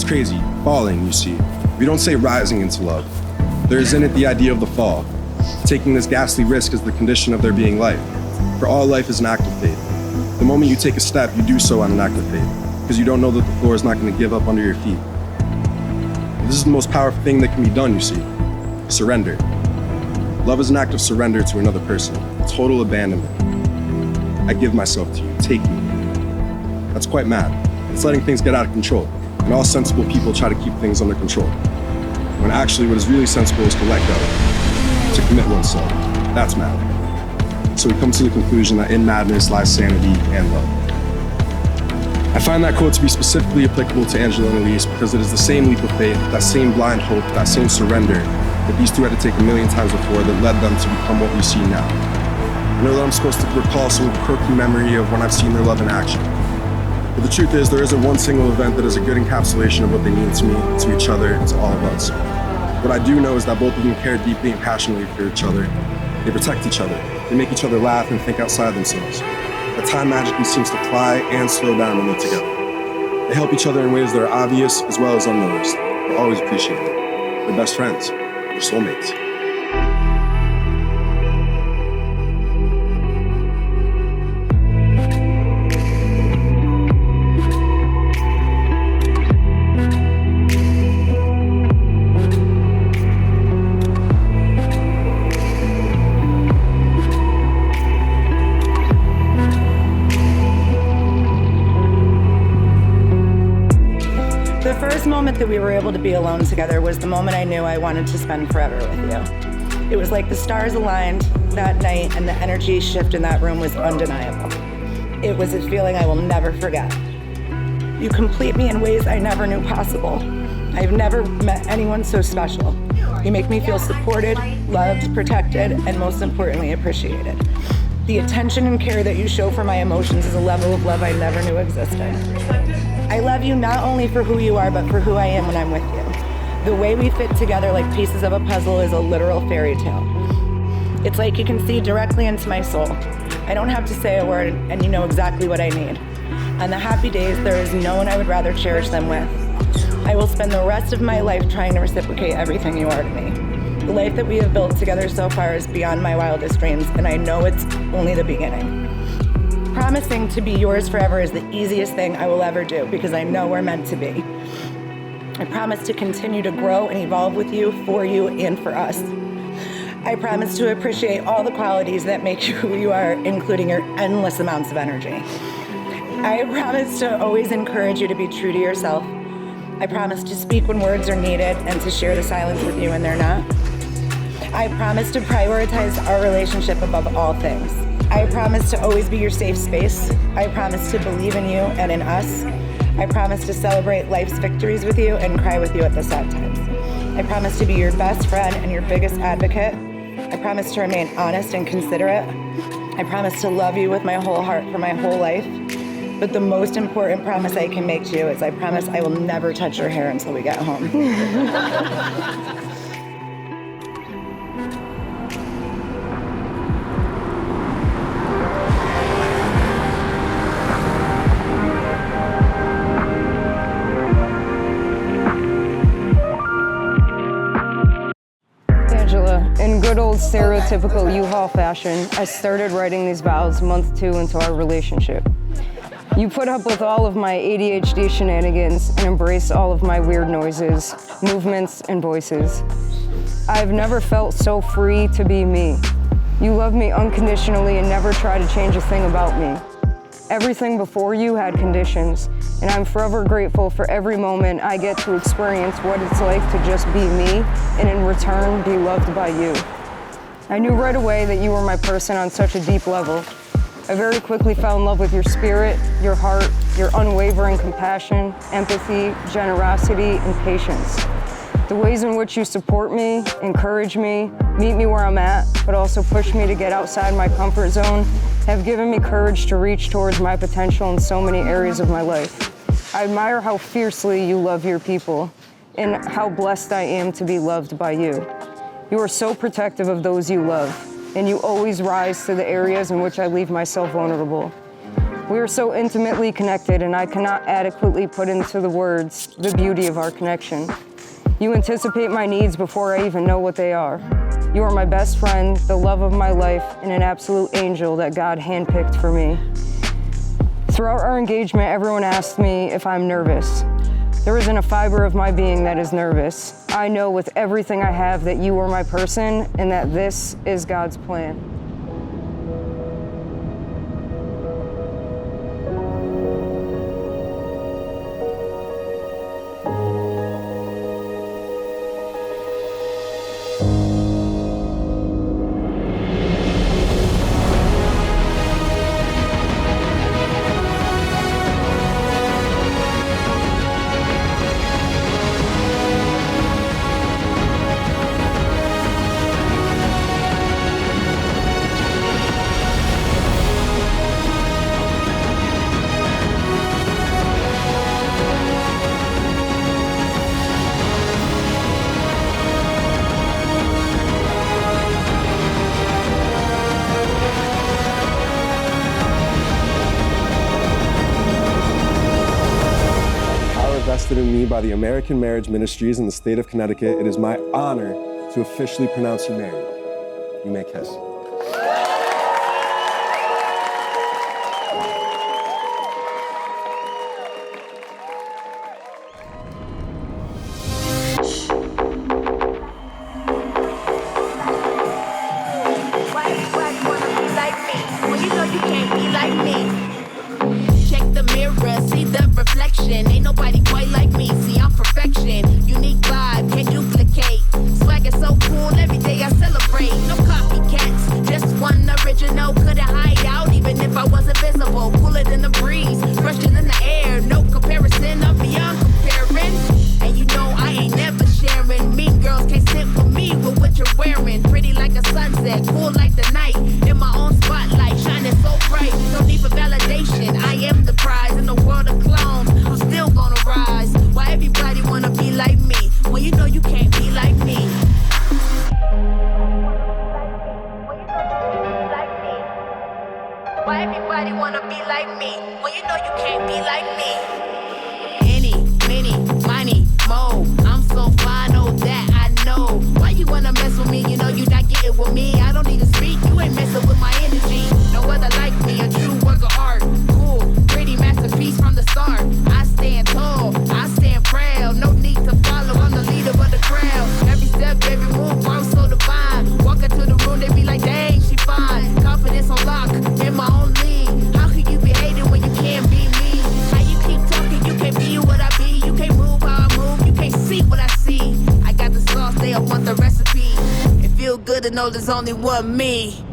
crazy, falling, you see. We don't say rising into love. There is in it the idea of the fall. Taking this ghastly risk is the condition of there being life. For all life is an act of faith. The moment you take a step, you do so on an act of faith, because you don't know that the floor is not going to give up under your feet. This is the most powerful thing that can be done, you see. Surrender. Love is an act of surrender to another person, total abandonment. I give myself to you, take me. That's quite mad. It's letting things get out of control, and all sensible people try to keep things under control. When actually what is really sensible is to let go, to commit oneself. That's mad. So we come to the conclusion that in madness lies sanity and love. I find that quote to be specifically applicable to Angela and Allyse because it is the same leap of faith, that same blind hope, that same surrender that these two had to take a million times before that led them to become what we see now. I know that I'm supposed to recall some quirky memory of when I've seen their love in action. But the truth is, there isn't one single event that is a good encapsulation of what they mean to me, to each other, to all of us. What I do know is that both of them care deeply and passionately for each other. They protect each other. They make each other laugh and think outside themselves. That time magically seems to fly and slow down when they're together. They help each other in ways that are obvious as well as unnoticed. They're always appreciated. They're best friends. They're soulmates. The first moment that we were able to be alone together was the moment I knew I wanted to spend forever with you. It was like the stars aligned that night and the energy shift in that room was undeniable. It was a feeling I will never forget. You complete me in ways I never knew possible. I've never met anyone so special. You make me feel supported, loved, protected, and most importantly, appreciated. The attention and care that you show for my emotions is a level of love I never knew existed. I love you not only for who you are, but for who I am when I'm with you. The way we fit together like pieces of a puzzle is a literal fairy tale. It's like you can see directly into my soul. I don't have to say a word, and you know exactly what I need. On the happy days, there is no one I would rather cherish them with. I will spend the rest of my life trying to reciprocate everything you are to me. The life that we have built together so far is beyond my wildest dreams, and I know it's only the beginning. Promising to be yours forever is the easiest thing I will ever do because I know we're meant to be. I promise to continue to grow and evolve with you, for you, and for us. I promise to appreciate all the qualities that make you who you are, including your endless amounts of energy. I promise to always encourage you to be true to yourself. I promise to speak when words are needed and to share the silence with you when they're not. I promise to prioritize our relationship above all things. I promise to always be your safe space. I promise to believe in you and in us. I promise to celebrate life's victories with you and cry with you at the sad times. I promise to be your best friend and your biggest advocate. I promise to remain honest and considerate. I promise to love you with my whole heart for my whole life. But the most important promise I can make to you is I promise I will never touch your hair until we get home. In good old stereotypical U-Haul fashion, I started writing these vows month 2 into our relationship. You put up with all of my ADHD shenanigans and embrace all of my weird noises, movements, and voices. I've never felt so free to be me. You love me unconditionally and never try to change a thing about me. Everything before you had conditions, and I'm forever grateful for every moment I get to experience what it's like to just be me, and in return, be loved by you. I knew right away that you were my person on such a deep level. I very quickly fell in love with your spirit, your heart, your unwavering compassion, empathy, generosity, and patience. The ways in which you support me, encourage me, meet me where I'm at, but also push me to get outside my comfort zone have given me courage to reach towards my potential in so many areas of my life. I admire how fiercely you love your people and how blessed I am to be loved by you. You are so protective of those you love, and you always rise to the areas in which I leave myself vulnerable. We are so intimately connected, and I cannot adequately put into the words the beauty of our connection. You anticipate my needs before I even know what they are. You are my best friend, the love of my life, and an absolute angel that God handpicked for me. Throughout our engagement, everyone asked me if I'm nervous. There isn't a fiber of my being that is nervous. I know with everything I have that you are my person and that this is God's plan. Vested in me by the American Marriage Ministries in the state of Connecticut, it is my honor to officially pronounce you married. You may kiss. Ain't nobody quite like me. See, I'm perfection. Unique vibe, can't duplicate. Swagger so cool, every day I celebrate. No copycats, just one original. Couldn't hide out even if I wasn't visible. Cooler than the breeze, fresher than the air. No comparison, I'm beyond comparing. And you know I ain't never sharing. Mean girls can't sit with me with what you're wearing. Pretty like a sunset, cool like the night. In my own spotlight, shining so bright. No need for validation, I am the prize in the world of clones. I'm still gonna rise. Why everybody wanna be like me? Well, you know you can't be like me. Why everybody wanna be like me? Well, you know you can't be like me. Any, many, money, mo. I'm so fine, oh that I know. Why you wanna mess with me? You know you not getting with me. I don't need to speak, you ain't messing with my energy. No other like me, a true work of art. Cool, pretty masterpiece from the start. I stand tall, I stand proud. No need to follow, I'm the leader of the crowd. Every step, every move, I'm so divine. Walk into the room, they be like, dang, she fine. Confidence on lock, in my own league. How can you be hating when you can't be me? How you keep talking, you can't be what I be. You can't move how I move, you can't see what I see. I got the sauce, they all want the recipe. It feel good to know there's only one me.